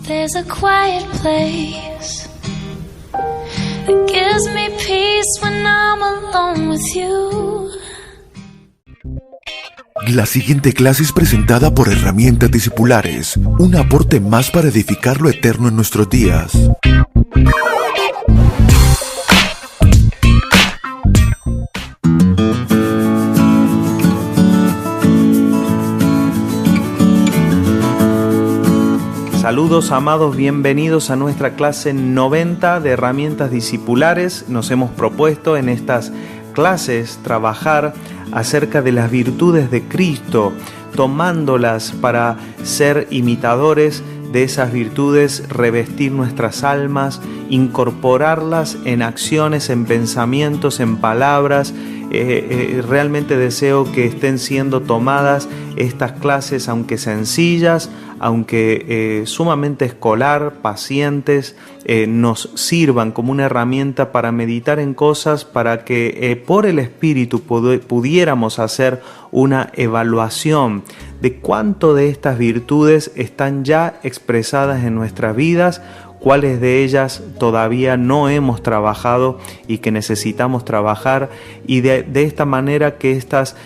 There's a quiet place that gives me peace when I'm alone with you. La siguiente clase es presentada por Herramientas Discipulares, un aporte más para edificar lo eterno en nuestros días. Saludos amados, bienvenidos a nuestra clase 90 de Herramientas Discipulares. Nos hemos propuesto en estas clases trabajar acerca de las virtudes de Cristo, tomándolas para ser imitadores de esas virtudes, revestir nuestras almas, incorporarlas en acciones, en pensamientos, en palabras. Realmente deseo que estén siendo tomadas estas clases, aunque sencillas, aunque sumamente escolar, pacientes, nos sirvan como una herramienta para meditar en cosas, para que por el Espíritu pudiéramos hacer una evaluación de cuánto de estas virtudes están ya expresadas en nuestras vidas, cuáles de ellas todavía no hemos trabajado y que necesitamos trabajar, y de esta manera que estas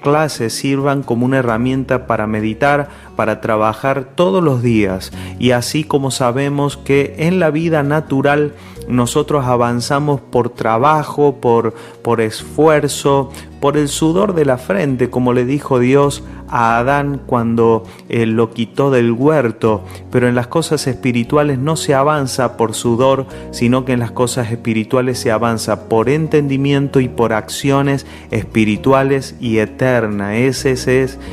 clases sirvan como una herramienta para meditar, para trabajar todos los días. Y así como sabemos que en la vida natural nosotros avanzamos por trabajo, por esfuerzo, por el sudor de la frente, como le dijo Dios a Adán cuando lo quitó del huerto, pero en las cosas espirituales no se avanza por sudor, sino que en las cosas espirituales se avanza por entendimiento y por acciones espirituales y eternas. Esa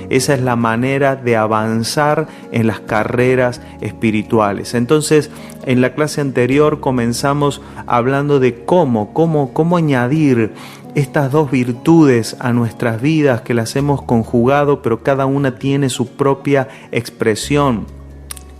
es la manera de avanzar en las carreras espirituales. Entonces, en la clase anterior comenzamos hablando de cómo añadir estas dos virtudes a nuestras vidas, que las hemos conjugado, pero cada una tiene su propia expresión: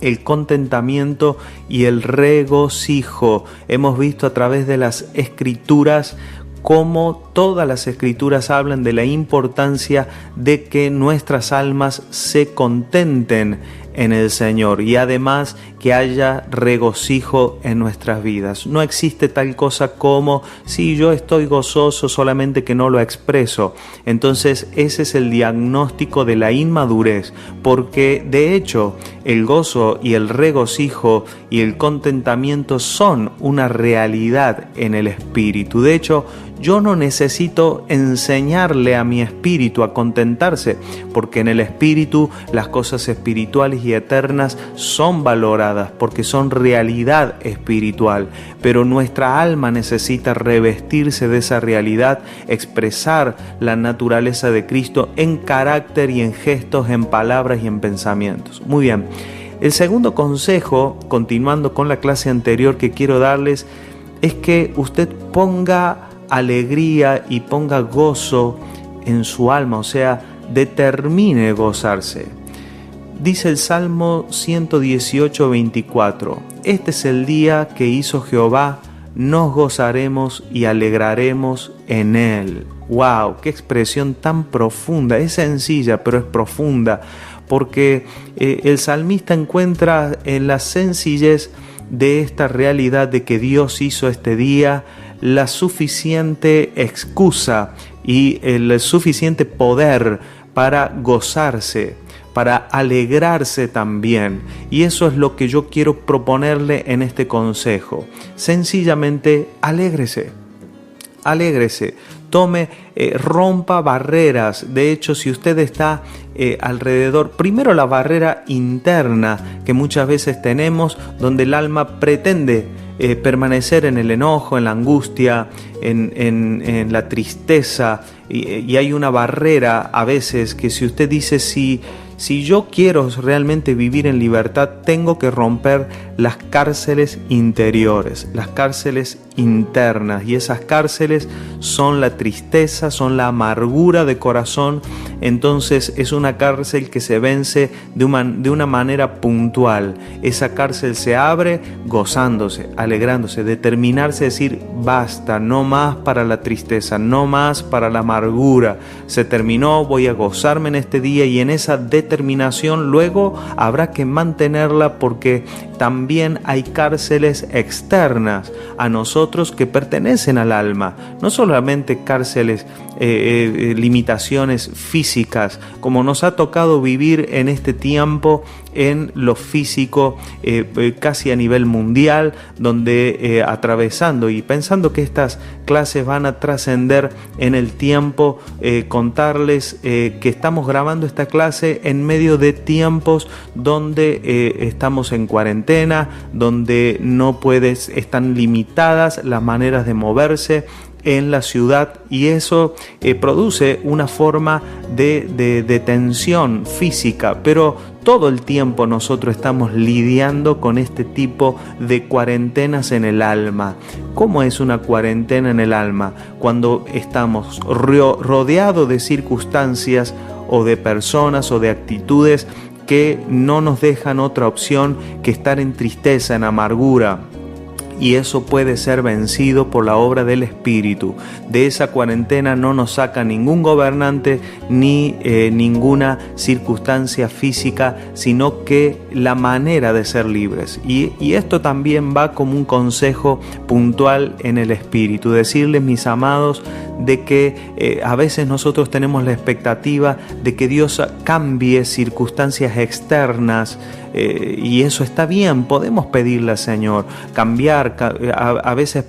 el contentamiento y el regocijo. Hemos visto a través de las Escrituras cómo todas las Escrituras hablan de la importancia de que nuestras almas se contenten en el Señor, y además que haya regocijo en nuestras vidas. No existe tal cosa como si yo estoy gozoso, solamente que no lo expreso. Entonces ese es el diagnóstico de la inmadurez, porque de hecho el gozo y el regocijo y el contentamiento son una realidad en el espíritu. De hecho, yo no necesito enseñarle a mi espíritu a contentarse, porque en el espíritu las cosas espirituales y eternas son valoradas, porque son realidad espiritual. Pero nuestra alma necesita revestirse de esa realidad, expresar la naturaleza de Cristo en carácter y en gestos, en palabras y en pensamientos. Muy bien. El segundo consejo, continuando con la clase anterior que quiero darles, es que usted ponga alegría y ponga gozo en su alma, o sea, determine gozarse. Dice el Salmo 118, 24: este es el día que hizo Jehová, nos gozaremos y alegraremos en él. ¡Wow! ¡Qué expresión tan profunda! Es sencilla, pero es profunda, porque el salmista encuentra en la sencillez de esta realidad de que Dios hizo este día la suficiente excusa y el suficiente poder para gozarse, para alegrarse también. Y eso es lo que yo quiero proponerle en este consejo. Sencillamente, alégrese. Rompa barreras. De hecho, si usted está alrededor, primero la barrera interna que muchas veces tenemos, donde el alma pretende permanecer en el enojo, en la angustia, en la tristeza, y hay una barrera a veces que si usted dice si yo quiero realmente vivir en libertad, tengo que romper las cárceles interiores, las cárceles internas, y esas cárceles son la tristeza, son la amargura de corazón. Entonces es una cárcel que se vence de una manera puntual. Esa cárcel se abre gozándose, alegrándose, determinarse a decir basta, no más para la tristeza, no más para la amargura, se terminó, voy a gozarme en este día, y en esa determinación determinación, luego habrá que mantenerla, porque también hay cárceles externas a nosotros que pertenecen al alma, no solamente cárceles, limitaciones físicas, como nos ha tocado vivir en este tiempo en lo físico, casi a nivel mundial, donde atravesando y pensando que estas clases van a trascender en el tiempo, contarles que estamos grabando esta clase en medio de tiempos donde estamos en cuarentena, donde están limitadas las maneras de moverse en la ciudad, y eso produce una forma de tensión física, pero todo el tiempo nosotros estamos lidiando con este tipo de cuarentenas en el alma. ¿Cómo es una cuarentena en el alma? Cuando estamos rodeados de circunstancias o de personas o de actitudes que no nos dejan otra opción que estar en tristeza, en amargura. Y eso puede ser vencido por la obra del Espíritu. De esa cuarentena no nos saca ningún gobernante ni ninguna circunstancia física, sino que la manera de ser libres. Y esto también va como un consejo puntual en el Espíritu. Decirles, mis amados, de que a veces nosotros tenemos la expectativa de que Dios cambie circunstancias externas, y eso está bien, podemos pedirle al Señor cambiar. A veces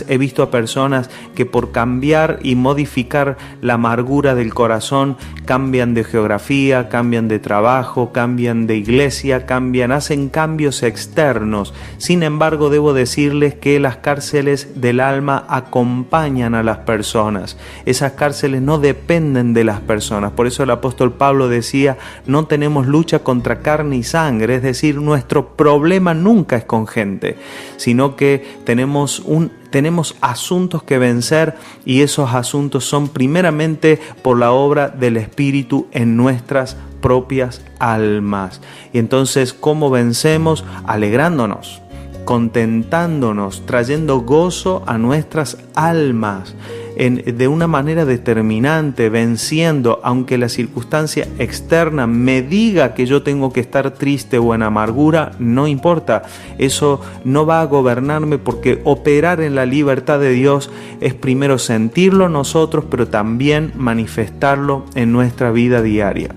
he visto a personas que por cambiar y modificar la amargura del corazón cambian de geografía, cambian de trabajo, cambian de iglesia, hacen cambios externos. Sin embargo, debo decirles que las cárceles del alma acompañan a las personas. Esas cárceles no dependen de las personas. Por eso el apóstol Pablo decía, no tenemos lucha contra carne y sangre, es decir, nuestro problema nunca es con gente, sino que tenemos asuntos que vencer, y esos asuntos son primeramente por la obra del Espíritu en nuestras propias almas. Y entonces, ¿cómo vencemos? Alegrándonos, contentándonos, trayendo gozo a nuestras almas, de una manera determinante, venciendo, aunque la circunstancia externa me diga que yo tengo que estar triste o en amargura, no importa, eso no va a gobernarme, porque operar en la libertad de Dios es primero sentirlo nosotros, pero también manifestarlo en nuestra vida diaria.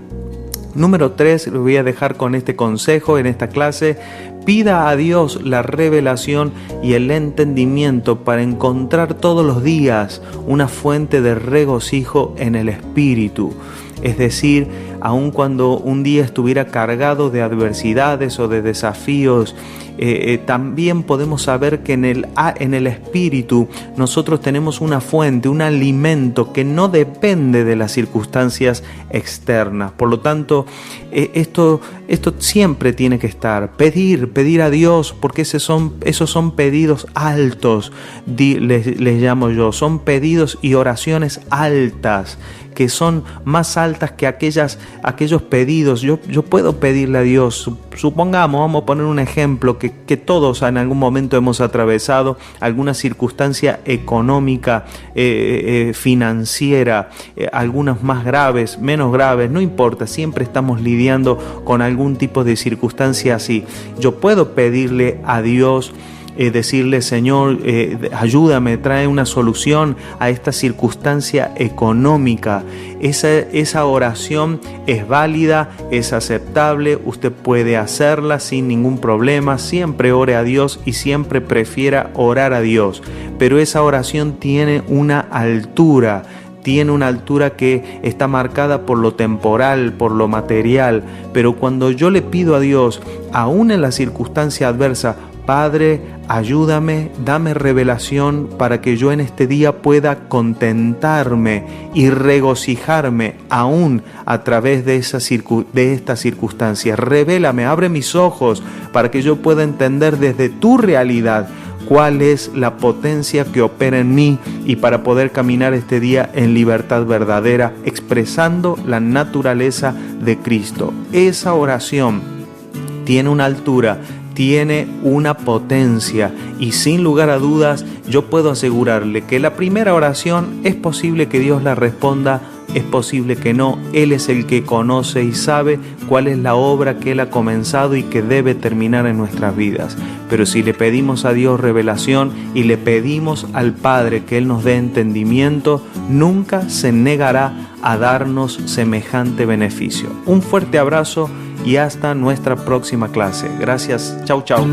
Número 3, lo voy a dejar con este consejo en esta clase. Pida a Dios la revelación y el entendimiento para encontrar todos los días una fuente de regocijo en el Espíritu. Es decir, aun cuando un día estuviera cargado de adversidades o de desafíos, también podemos saber que en el Espíritu nosotros tenemos una fuente, un alimento que no depende de las circunstancias externas. Por lo tanto, esto siempre tiene que estar. Pedir a Dios, porque esos son pedidos altos, les llamo yo. Son pedidos y oraciones altas, que son más altas que aquellos pedidos. Yo puedo pedirle a Dios, supongamos, vamos a poner un ejemplo, que todos en algún momento hemos atravesado alguna circunstancia económica, financiera, algunas más graves, menos graves, no importa, siempre estamos lidiando con algún tipo de circunstancia así. Yo puedo pedirle a Dios, decirle, Señor, ayúdame, trae una solución a esta circunstancia económica. Esa oración es válida, es aceptable, usted puede hacerla sin ningún problema. Siempre ore a Dios y siempre prefiera orar a Dios, pero esa oración tiene una altura que está marcada por lo temporal, por lo material. Pero cuando yo le pido a Dios, aún en la circunstancia adversa, Padre, ayúdame, dame revelación para que yo en este día pueda contentarme y regocijarme aún a través de esta circunstancia. Revélame, abre mis ojos para que yo pueda entender desde tu realidad cuál es la potencia que opera en mí, y para poder caminar este día en libertad verdadera, expresando la naturaleza de Cristo. Esa oración tiene una altura, tiene una potencia, y sin lugar a dudas yo puedo asegurarle que la primera oración es posible que Dios la responda Es posible que no. Él es el que conoce y sabe cuál es la obra que Él ha comenzado y que debe terminar en nuestras vidas. Pero si le pedimos a Dios revelación y le pedimos al Padre que Él nos dé entendimiento, nunca se negará a darnos semejante beneficio. Un fuerte abrazo y hasta nuestra próxima clase. Gracias. Chau, chau.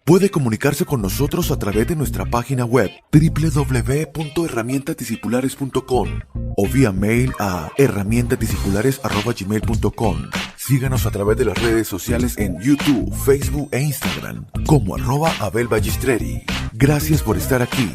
Puede comunicarse con nosotros a través de nuestra página web www.herramientadiscipulares.com o vía mail a herramientadiscipulares@gmail.com. Síganos a través de las redes sociales en YouTube, Facebook e Instagram como @AbelBallistreri. Gracias por estar aquí.